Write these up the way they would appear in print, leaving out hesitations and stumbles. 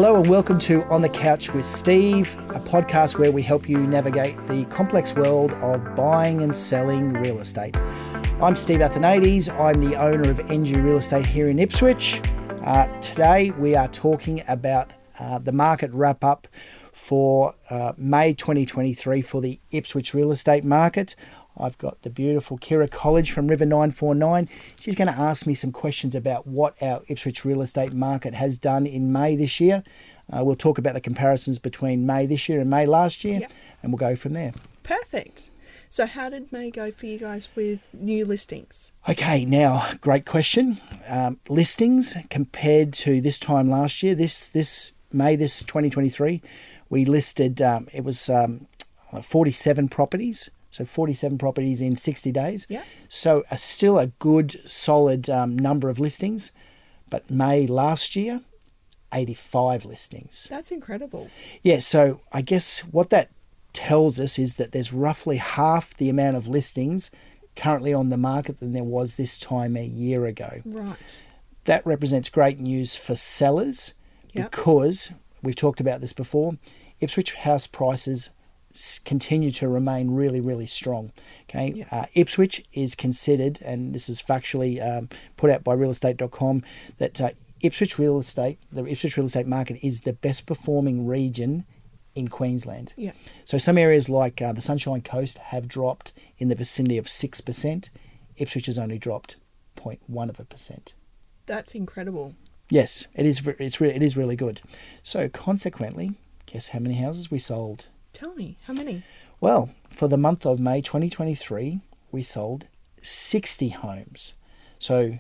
Hello and welcome to On the Couch with Steve, a podcast where we help you navigate the complex world of buying and selling real estate. I'm Steve Athanates. I'm the owner of NG Real Estate here in Ipswich. Today we are talking about the market wrap-up for May 2023 for the Ipswich real estate market. I've got the beautiful Kira Colledge from River 949. She's going to ask me some questions about what our Ipswich real estate market has done in May this year. We'll talk about the comparisons between May this year and May last year, and we'll go from there. Perfect. So how did May go for you guys with new listings? Okay, now, great question. Listings compared to this time last year, this May 2023, we listed, 47 properties. So 47 properties in 60 days. Yeah. So still a good, solid number of listings. But May last year, 85 listings. That's incredible. Yeah, so I guess what that tells us is that there's roughly half the amount of listings currently on the market than there was this time a year ago. Right. That represents great news for sellers because, we've talked about this before, Ipswich house prices continue to remain really, really strong. Okay, Ipswich is considered, and this is factually put out by realestate.com, that the Ipswich real estate market is the best performing region in Queensland. Yeah. So some areas like the Sunshine Coast have dropped in the vicinity of 6%. Ipswich has only dropped 0.1%. That's incredible. Yes, it is. It is really good. So consequently, guess how many houses we sold? Tell me, how many? Well, for the month of May 2023, we sold 60 homes. So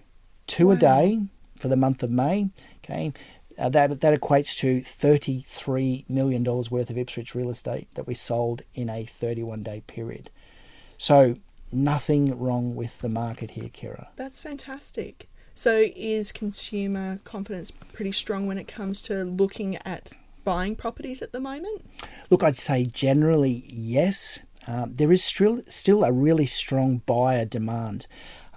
two a day for the month of May. Okay, that equates to $33 million worth of Ipswich real estate that we sold in a 31-day period. So nothing wrong with the market here, Kira. That's fantastic. So is consumer confidence pretty strong when it comes to looking at buying properties at the moment? Look, I'd say generally yes. There is still a really strong buyer demand.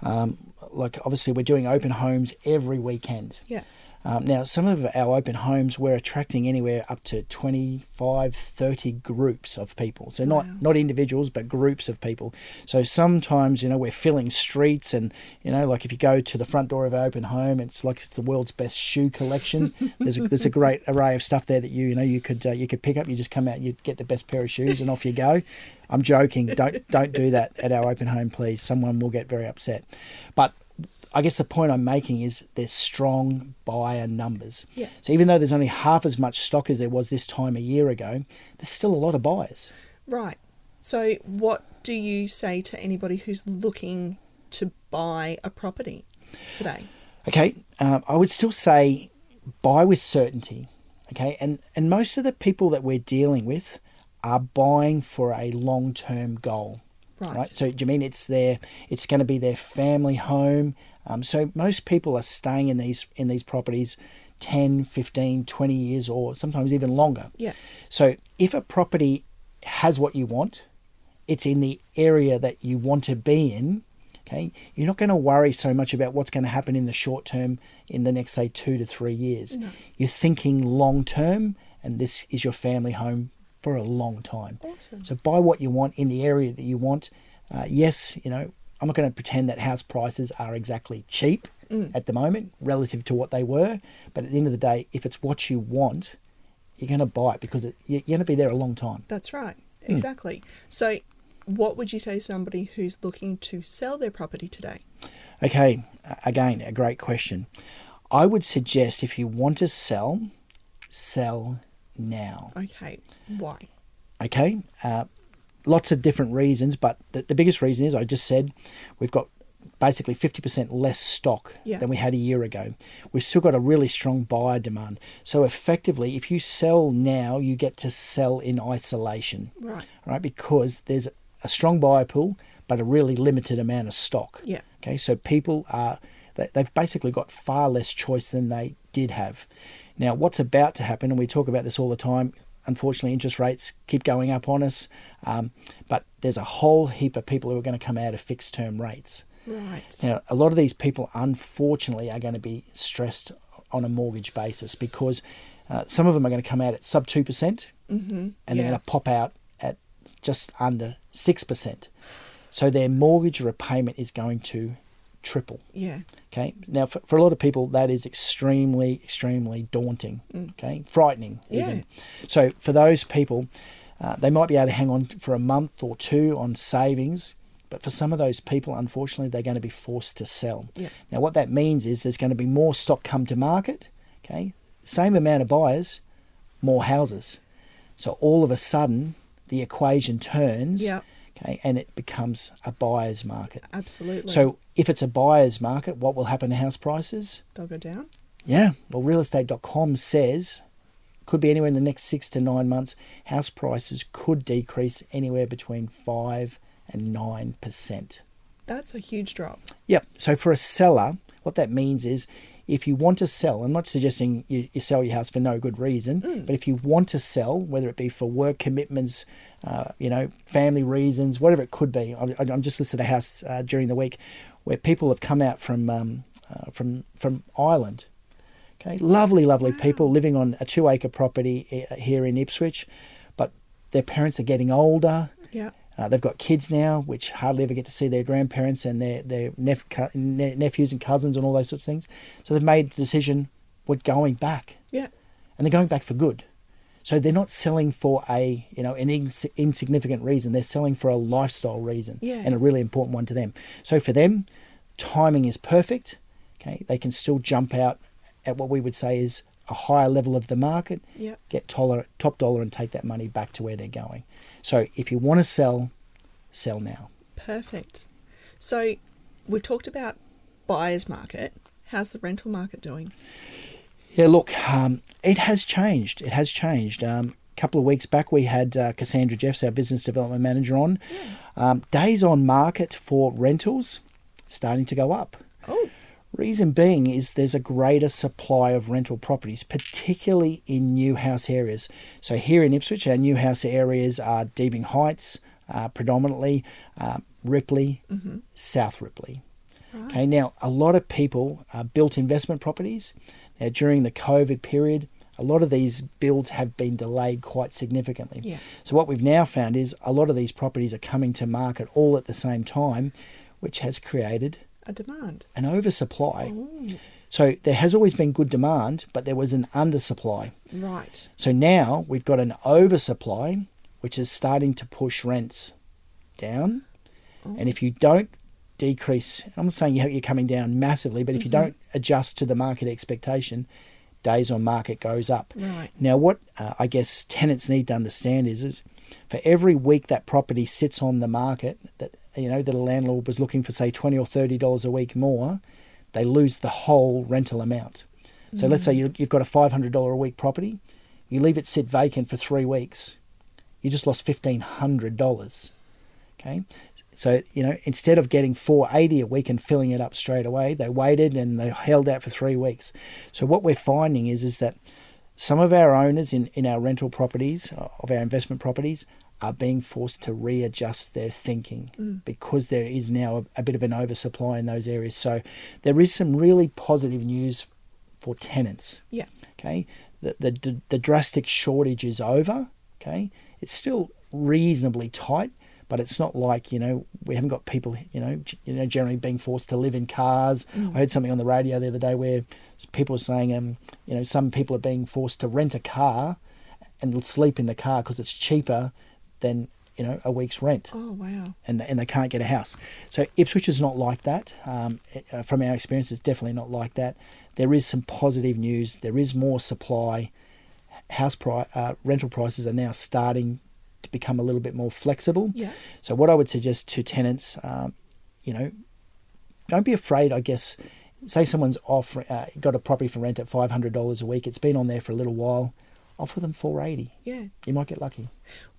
Like obviously we're doing open homes every weekend. Yeah. Now, some of our open homes, we're attracting anywhere up to 25, 30 groups of people. So not individuals, but groups of people. So sometimes, we're filling streets and, like if you go to the front door of our open home, it's like it's the world's best shoe collection. There's a great array of stuff there that you could pick up. You just come out, you get the best pair of shoes and off you go. I'm joking. Don't do that at our open home, please. Someone will get very upset. But I guess the point I'm making is there's strong buyer numbers. Yeah. So even though there's only half as much stock as there was this time a year ago, there's still a lot of buyers. Right. So what do you say to anybody who's looking to buy a property today? Okay, I would still say buy with certainty. Okay, and most of the people that we're dealing with are buying for a long-term goal. Right. So do you mean it's going to be their family home? So most people are staying in these properties 10, 15, 20 years or sometimes even longer. Yeah. So if a property has what you want, it's in the area that you want to be in, okay, you're not going to worry so much about what's going to happen in the short term in the next, say, 2 to 3 years. No. You're thinking long term, and this is your family home for a long time. Awesome. So buy what you want in the area that you want. Yes, I'm not going to pretend that house prices are exactly cheap at the moment relative to what they were. But at the end of the day, if it's what you want, you're going to buy it because you're going to be there a long time. That's right. Exactly. So what would you say to somebody who's looking to sell their property today? Okay. Again, a great question. I would suggest if you want to sell now. Okay. Why? Okay. Lots of different reasons, but the biggest reason is, I just said, we've got basically 50% less stock than we had a year ago. We've still got a really strong buyer demand. So effectively, if you sell now, you get to sell in isolation. Right? Because there's a strong buyer pool, but a really limited amount of stock. Yeah. Okay, so people they've basically got far less choice than they did have. Now, what's about to happen, and we talk about this all the time, unfortunately, interest rates keep going up on us, but there's a whole heap of people who are going to come out of fixed term rates. Right. Now, a lot of these people, unfortunately, are going to be stressed on a mortgage basis because Some of them are going to come out at sub 2%, and they're Yeah. going to pop out at just under 6%. So their mortgage repayment is going to triple. Yeah. Okay. Now, for a lot of people, that is extremely, extremely daunting. Okay. Frightening, even. Yeah. So for those people, they might be able to hang on for a month or two on savings. But for some of those people, unfortunately, they're going to be forced to sell. Yeah. Now, what that means is there's going to be more stock come to market. Okay. Same amount of buyers, more houses. So all of a sudden, the equation turns. Yeah. Okay, and it becomes a buyer's market. Absolutely. So if it's a buyer's market, what will happen to house prices? They'll go down. Yeah, well, realestate.com says could be anywhere in the next 6 to 9 months, house prices could decrease anywhere between 5 and 9%. That's a huge drop. Yep. So for a seller, what that means is if you want to sell, I'm not suggesting you sell your house for no good reason, but if you want to sell, whether it be for work commitments, family reasons, whatever it could be. I'm just listed a house during the week where people have come out from Ireland. Okay, lovely people living on a 2-acre property here in Ipswich, but their parents are getting older. Yeah. They've got kids now, which hardly ever get to see their grandparents and their nephews and cousins and all those sorts of things. So they've made the decision, we're going back. Yeah. And they're going back for good. So they're not selling for an insignificant reason. They're selling for a lifestyle reason, and a really important one to them. So for them, timing is perfect. Okay, they can still jump out at what we would say is a higher level of the market, get top dollar and take that money back to where they're going. So if you want to sell now. Perfect. So we've talked about buyer's market. How's the rental market doing? Yeah, look, it has changed. It has changed. A couple of weeks back, we had Cassandra Jeffs, our business development manager, on. Days on market for rentals starting to go up. Oh. Reason being is there's a greater supply of rental properties, particularly in new house areas. So here in Ipswich, our new house areas are Deebing Heights, predominantly, Ripley, South Ripley. Right. Okay, now a lot of people built investment properties. Now during the COVID period, a lot of these builds have been delayed quite significantly. Yeah. So what we've now found is a lot of these properties are coming to market all at the same time, which has created a demand, an oversupply. Ooh. So there has always been good demand, but there was an undersupply. Right. So now we've got an oversupply, which is starting to push rents down. Oh. And if you don't decrease, I'm not saying you're coming down massively, but if you don't adjust to the market expectation, days on market goes up. Right. Now what I guess tenants need to understand is for every week that property sits on the market, that a landlord was looking for say $20 or $30 a week more, they lose the whole rental amount. So let's say you've got a $500 a week property, you leave it sit vacant for 3 weeks, you just lost $1,500. Okay, so instead of getting $480 a week and filling it up straight away, they waited and they held out for 3 weeks. So what we're finding is that some of our owners in our rental properties, of our investment properties, are being forced to readjust their thinking because there is now a bit of an oversupply in those areas. So there is some really positive news for tenants. Yeah. Okay. The drastic shortage is over. Okay. It's still reasonably tight, but it's not like, we haven't got people, generally being forced to live in cars. I heard something on the radio the other day where people were saying, some people are being forced to rent a car and sleep in the car because it's cheaper than a week's rent. Oh, wow. And they can't get a house. So Ipswich is not like that. From our experience, it's definitely not like that. There is some positive news. There is more supply. Rental prices are now starting to become a little bit more flexible. Yeah. So what I would suggest to tenants, don't be afraid, I guess. Say someone's got a property for rent at $500 a week. It's been on there for a little while. Offer them $480. Yeah. You might get lucky.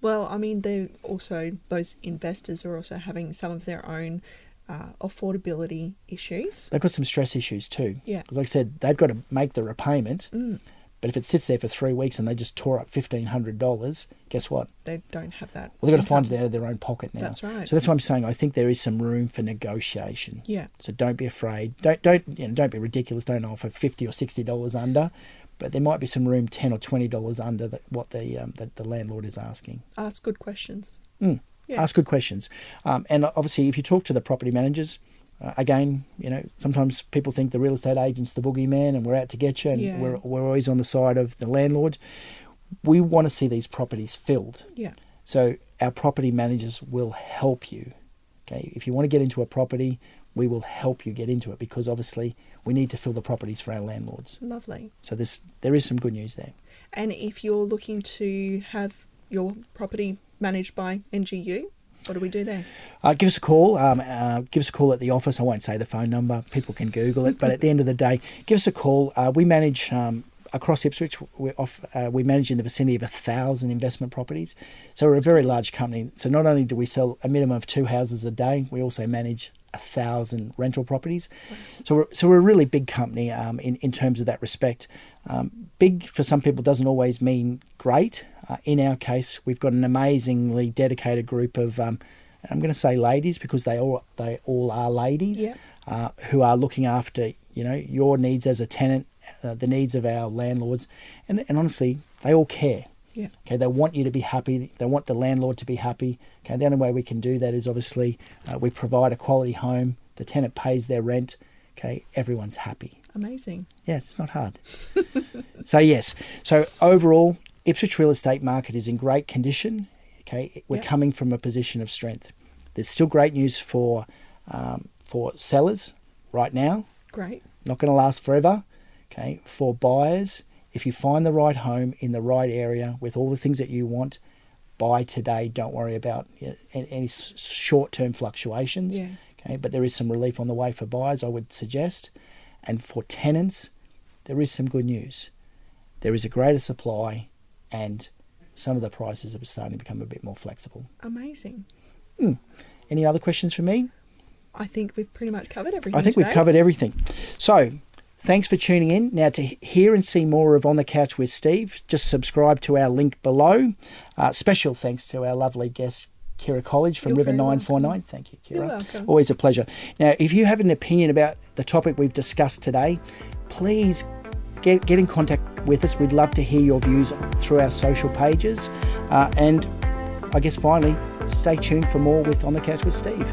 Well, I mean, those investors are also having some of their own affordability issues. They've got some stress issues too. Yeah. Because like I said, they've got to make the repayment. But if it sits there for 3 weeks and they just tore up $1,500, guess what? They don't have that. Well, they've got to find it out of their own pocket now. That's right. So that's why I'm saying I think there is some room for negotiation. Yeah. So don't be afraid. Don't be ridiculous. Don't offer $50 or $60 under. but there might be some room $10 or $20 under what the landlord is asking. Ask good questions. Yeah. Ask good questions. And obviously, if you talk to the property managers, again, sometimes people think the real estate agent's the boogeyman and we're out to get you, and we're always on the side of the landlord. We want to see these properties filled. Yeah. So our property managers will help you. Okay, if you want to get into a property, we will help you get into it, because obviously we need to fill the properties for our landlords. Lovely. So there is some good news there. And if you're looking to have your property managed by NGU, what do we do there? Give us a call. Give us a call at the office. I won't say the phone number. People can Google it. But at the end of the day, give us a call. We manage across Ipswich. We manage in the vicinity of 1,000 investment properties. So we're a very large company. So not only do we sell a minimum of 2 houses a day, we also manage 1,000 rental properties. Wow. So we're a really big company in terms of that respect. Big for some people doesn't always mean great. In our case, we've got an amazingly dedicated group of, I'm going to say ladies, because they all are ladies, who are looking after your needs as a tenant, the needs of our landlords, and honestly, they all care. Yeah. Okay, they want you to be happy. They want the landlord to be happy. Okay, the only way we can do that is obviously we provide a quality home. The tenant pays their rent. Okay, everyone's happy. Amazing. Yeah, it's not hard. So overall, Ipswich real estate market is in great condition. Okay, we're coming from a position of strength. There's still great news for sellers right now. Great. Not going to last forever. Okay, for buyers, if you find the right home in the right area with all the things that you want, buy today. Don't worry about any short-term fluctuations. Yeah. Okay, but there is some relief on the way for buyers, I would suggest. And for tenants, there is some good news. There is a greater supply, and some of the prices are starting to become a bit more flexible. Amazing. Any other questions for me? I think we've pretty much covered everything. I think we've covered everything. So, thanks for tuning in. Now, to hear and see more of On the Couch with Steve, just subscribe to our link below. Special thanks to our lovely guest, Kira Colledge from River 949. Welcome. Thank you, Kira. You're welcome. Always a pleasure. Now, if you have an opinion about the topic we've discussed today, please get in contact with us. We'd love to hear your views through our social pages. And I guess finally, stay tuned for more with On the Couch with Steve.